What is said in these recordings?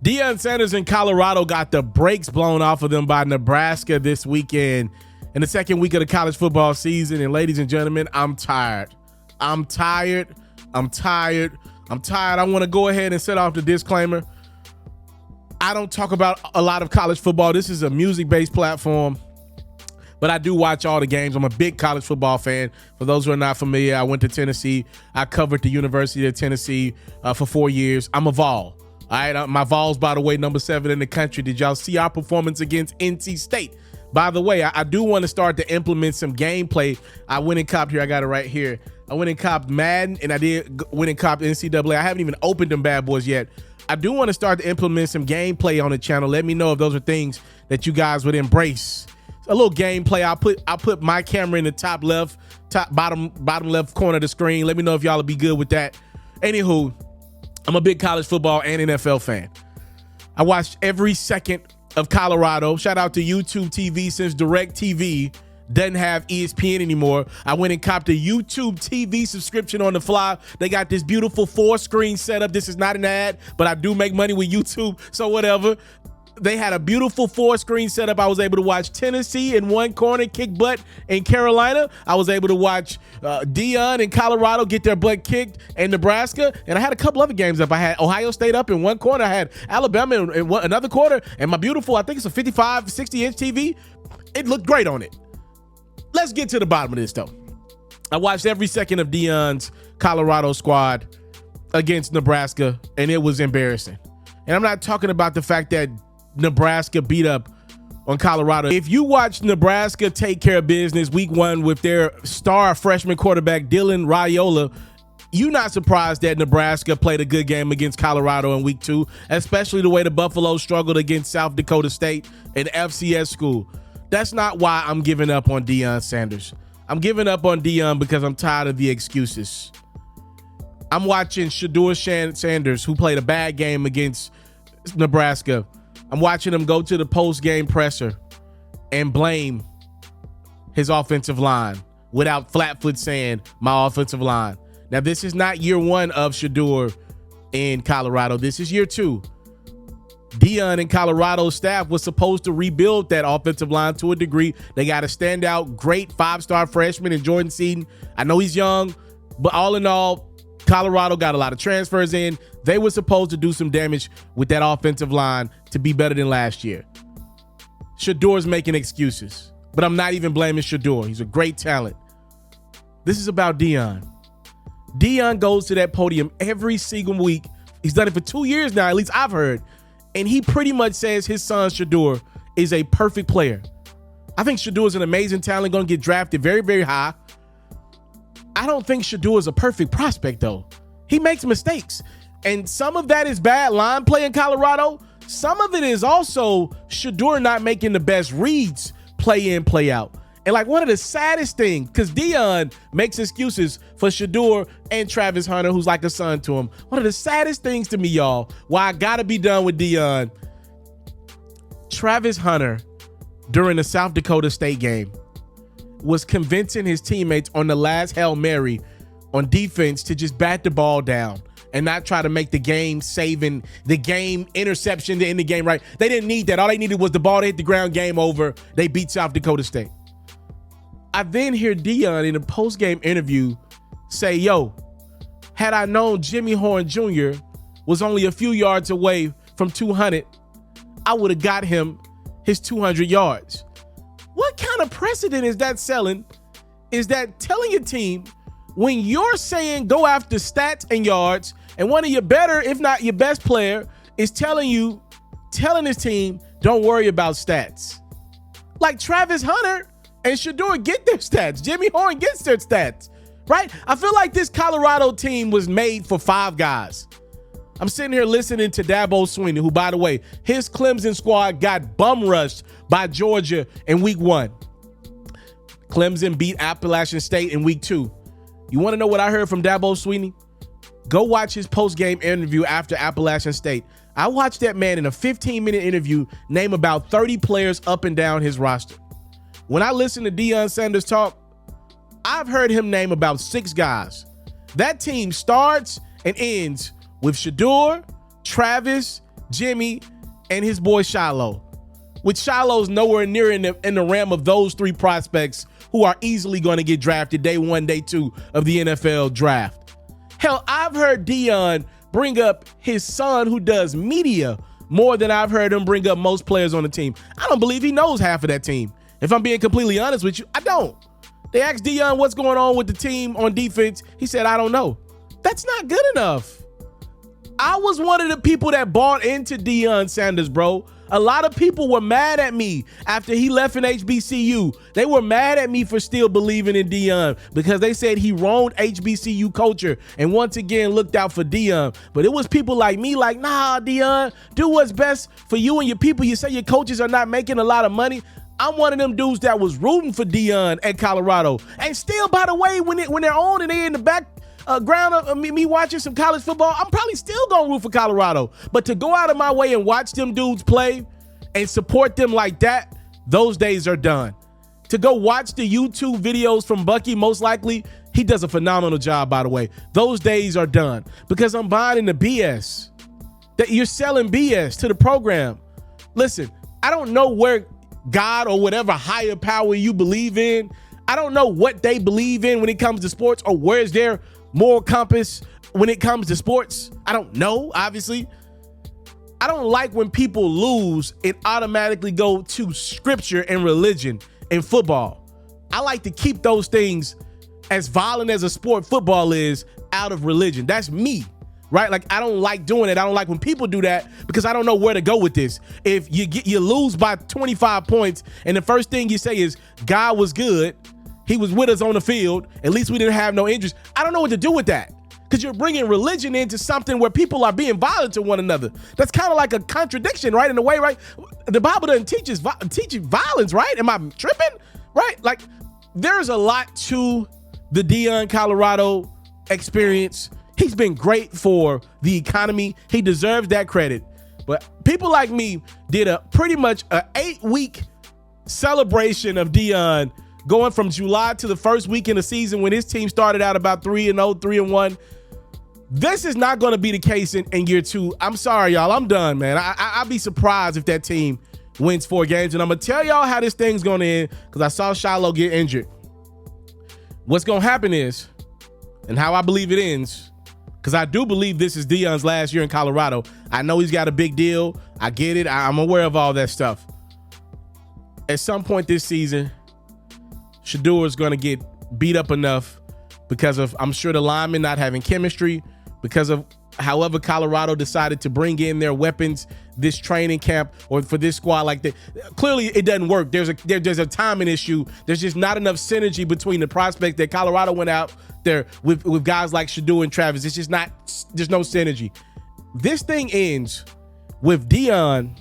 Deion Sanders in Colorado got the brakes blown off of them by Nebraska this weekend in the second week of the college football season. And ladies and gentlemen, I'm tired. I want to go ahead and set off the disclaimer. I don't talk about a lot of college football. This is a music-based platform, but I do watch all the games. I'm a big college football fan. For those who are not familiar, I went to Tennessee. I covered the University of Tennessee for 4 years. I'm a Vol. All right, my Vols, by the way, number 7 in the country. Did y'all see our performance against NC State? By the way, I do want to start to implement some gameplay. I went and copped here. I got it right here. I went and copped Madden, and I went and copped NCAA. I haven't even opened them bad boys yet. I do want to start to implement some gameplay on the channel. Let me know if those are things that you guys would embrace. A little gameplay. I'll put my camera in the bottom left corner of the screen. Let me know if y'all will be good with that. Anywho, I'm a big college football and NFL fan. I watched every second of Colorado. Shout out to YouTube TV, since DirecTV doesn't have ESPN anymore. I went and copped a YouTube TV subscription on the fly. They got this beautiful 4-screen setup. This is not an ad, but I do make money with YouTube, so whatever. They had a beautiful 4-screen setup. I was able to watch Tennessee in one corner kick butt in Carolina. I was able to watch Deion in Colorado get their butt kicked in Nebraska. And I had a couple other games up. I had Ohio State up in one corner. I had Alabama in another corner. And my beautiful, I think it's a 55, 60-inch TV. It looked great on it. Let's get to the bottom of this, though. I watched every second of Deion's Colorado squad against Nebraska, and it was embarrassing. And I'm not talking about the fact that Nebraska beat up on Colorado. If you watch Nebraska take care of business week 1 with their star freshman quarterback, Dylan Raiola, you're not surprised that Nebraska played a good game against Colorado in week 2, especially the way the Buffaloes struggled against South Dakota State, an FCS school. That's not why I'm giving up on Deion Sanders. I'm giving up on Deion because I'm tired of the excuses. I'm watching Shadeur Sanders, who played a bad game against Nebraska. I'm watching him go to the post-game presser and blame his offensive line without flat-foot saying, my offensive line. Now, this is not year 1 of Shadeur in Colorado. This is year 2. Deion and Colorado's staff was supposed to rebuild that offensive line to a degree. They got a standout, great 5-star freshman in Jordan Seaton. I know he's young, but all in all, Colorado got a lot of transfers in. They were supposed to do some damage with that offensive line to be better than last year. Shadeur's making excuses, but I'm not even blaming Shadeur. He's a great talent. This is about Deion. Deion goes to that podium every single week. He's done it for 2 years now, at least I've heard. And he pretty much says his son Shadeur is a perfect player. I think Shadeur is an amazing talent, going to get drafted very, very high. I don't think Shadeur is a perfect prospect, though. He makes mistakes. And some of that is bad line play in Colorado. Some of it is also Shadeur not making the best reads play in, play out. And like one of the saddest things, because Deion makes excuses for Shadeur and Travis Hunter, who's like a son to him. One of the saddest things to me, y'all, why I got to be done with Deion, Travis Hunter, during the South Dakota State game, was convincing his teammates on the last Hail Mary on defense to just bat the ball down and not try to make the game saving, the game interception to end the game right. They didn't need that. All they needed was the ball to hit the ground, game over. They beat South Dakota State. I then hear Deion in a post-game interview say, yo, had I known Jimmy Horn Jr. was only a few yards away from 200, I would have got him his 200 yards. What kind of precedent is that selling? Is that telling your team when you're saying go after stats and yards, and one of your better, if not your best player, is telling his team, don't worry about stats? Like Travis Hunter and Shadeur get their stats. Jimmy Horn gets their stats, right? I feel like this Colorado team was made for 5 guys. I'm sitting here listening to Dabo Swinney, who, by the way, his Clemson squad got bum rushed by Georgia in week 1. Clemson beat Appalachian State in week 2. You want to know what I heard from Dabo Swinney? Go watch his post-game interview after Appalachian State. I watched that man in a 15-minute interview name about 30 players up and down his roster. When I listen to Deion Sanders talk, I've heard him name about 6 guys. That team starts and ends with Shadeur, Travis, Jimmy, and his boy Shiloh. With Shiloh's nowhere near in the realm of those three prospects who are easily going to get drafted day 1, day 2 of the NFL draft. Hell, I've heard Deion bring up his son who does media more than I've heard him bring up most players on the team. I don't believe he knows half of that team. If I'm being completely honest with you, I don't. They asked Deion what's going on with the team on defense. He said, I don't know. That's not good enough. I was one of the people that bought into Deion Sanders, bro. A lot of people were mad at me after he left in HBCU. They were mad at me for still believing in Deion because they said he wronged HBCU culture and once again looked out for Deion. But it was people like me like, nah, Deion, do what's best for you and your people. You say your coaches are not making a lot of money. I'm one of them dudes that was rooting for Deion at Colorado. And still, by the way, when they're on and they're in the background of me watching some college football, I'm probably still going to root for Colorado. But to go out of my way and watch them dudes play and support them like that, those days are done. To go watch the YouTube videos from Bucky, most likely, he does a phenomenal job, by the way. Those days are done because I'm buying into BS. That you're selling BS to the program. Listen, I don't know where God or whatever higher power you believe in, I don't know what they believe in when it comes to sports or where's their moral compass when it comes to sports. I don't know, obviously. I don't like when people lose and automatically go to scripture and religion in football. I like to keep those things, as violent as a sport football is, out of religion. That's me. Right? Like, I don't like doing it. I don't like when people do that because I don't know where to go with this. If you lose by 25 points and the first thing you say is God was good, he was with us on the field, at least we didn't have no injuries. I don't know what to do with that because you're bringing religion into something where people are being violent to one another. That's kind of like a contradiction, right? In a way, right? The Bible doesn't teach violence, right? Am I tripping? Right? Like, there's a lot to the Deion Colorado experience. He's been great for the economy. He deserves that credit. But people like me did a pretty much an 8-week celebration of Deion going from July to the first week in the season when his team started out about 3-0, 3-1. This is not going to be the case in year 2. I'm sorry, y'all. I'm done, man. I'll be surprised if that team wins 4 games. And I'm going to tell y'all how this thing's going to end because I saw Shiloh get injured. What's going to happen is, and how I believe it ends, because I do believe this is Deion's last year in Colorado. I know he's got a big deal. I get it. I'm aware of all that stuff. At some point this season, Shadeur is going to get beat up enough because of, I'm sure, the linemen not having chemistry, because of however Colorado decided to bring in their weapons this training camp or for this squad like that. Clearly, it doesn't work. There's a timing issue. There's just not enough synergy between the prospects that Colorado went out there with guys like Shadeur and Travis. It's just not, there's no synergy. This thing ends with Deion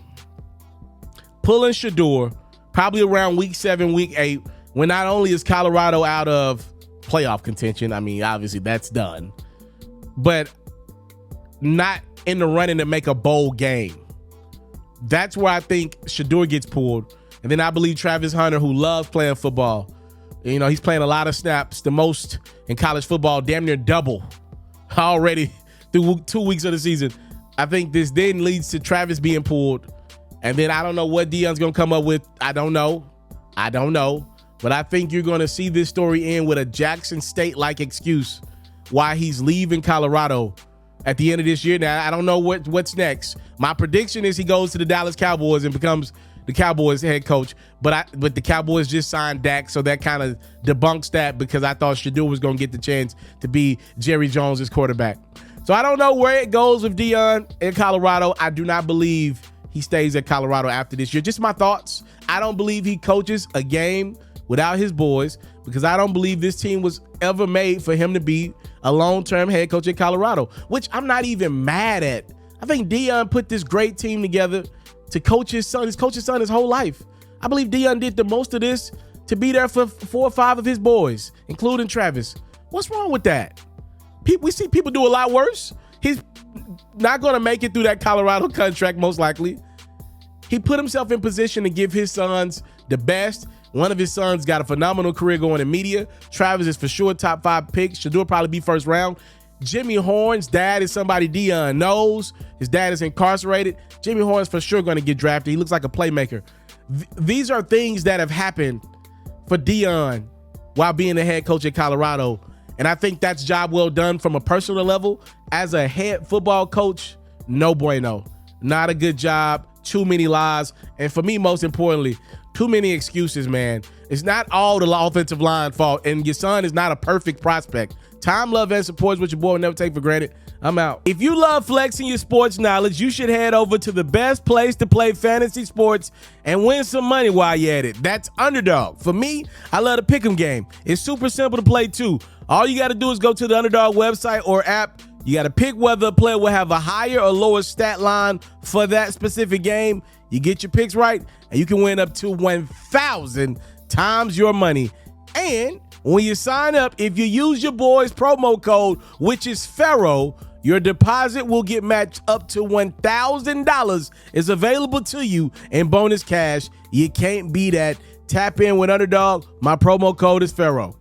pulling Shadeur probably around week 7, week 8, when not only is Colorado out of playoff contention, I mean, obviously that's done, but not in the running to make a bowl game. That's where I think Shadeur gets pulled. And then I believe Travis Hunter, who loves playing football, you know, he's playing a lot of snaps, the most in college football, damn near double already through 2 weeks of the season. I think this then leads to Travis being pulled. And then I don't know what Deion's going to come up with. I don't know. But I think you're going to see this story end with a Jackson State-like excuse why he's leaving Colorado at the end of this year. Now, I don't know what's next. My prediction is he goes to the Dallas Cowboys and becomes the Cowboys head coach. But the Cowboys just signed Dak, so that kind of debunks that because I thought Shadeur was going to get the chance to be Jerry Jones' quarterback. So I don't know where it goes with Deion in Colorado. I do not believe he stays at Colorado after this year. Just my thoughts. I don't believe he coaches a game without his boys because I don't believe this team was ever made for him to be a long-term head coach at Colorado, which I'm not even mad at. I think Deion put this great team together to coach his son. He's coached his son his whole life. I believe Deion did the most of this to be there for 4 or 5 of his boys, including Travis. What's wrong with that? We see people do a lot worse. He's not going to make it through that Colorado contract, most likely. He put himself in position to give his sons the best. One of his sons got a phenomenal career going in media. Travis is for sure top 5 pick. Shadeur probably be first round. Jimmy Horn's dad is somebody Deion knows. His dad is incarcerated. Jimmy Horn's for sure going to get drafted. He looks like a playmaker. These are things that have happened for Deion while being the head coach at Colorado. And I think that's job well done from a personal level. As a head football coach, no bueno. Not a good job. Too many lies. And for me, most importantly, too many excuses, man. It's not all the offensive line fault. And your son is not a perfect prospect. Time, love, and support is what your boy will never take for granted. I'm out. If you love flexing your sports knowledge, you should head over to the best place to play fantasy sports and win some money while you're at it. That's Underdog. For me, I love the pick'em game. It's super simple to play too. All you got to do is go to the Underdog website or app. You got to pick whether a player will have a higher or lower stat line for that specific game. You get your picks right, and you can win up to 1,000 times your money. And when you sign up, if you use your boy's promo code, which is FERRO, your deposit will get matched up to $1,000 is available to you in bonus cash. You can't beat that. Tap in with Underdog. My promo code is FERRO.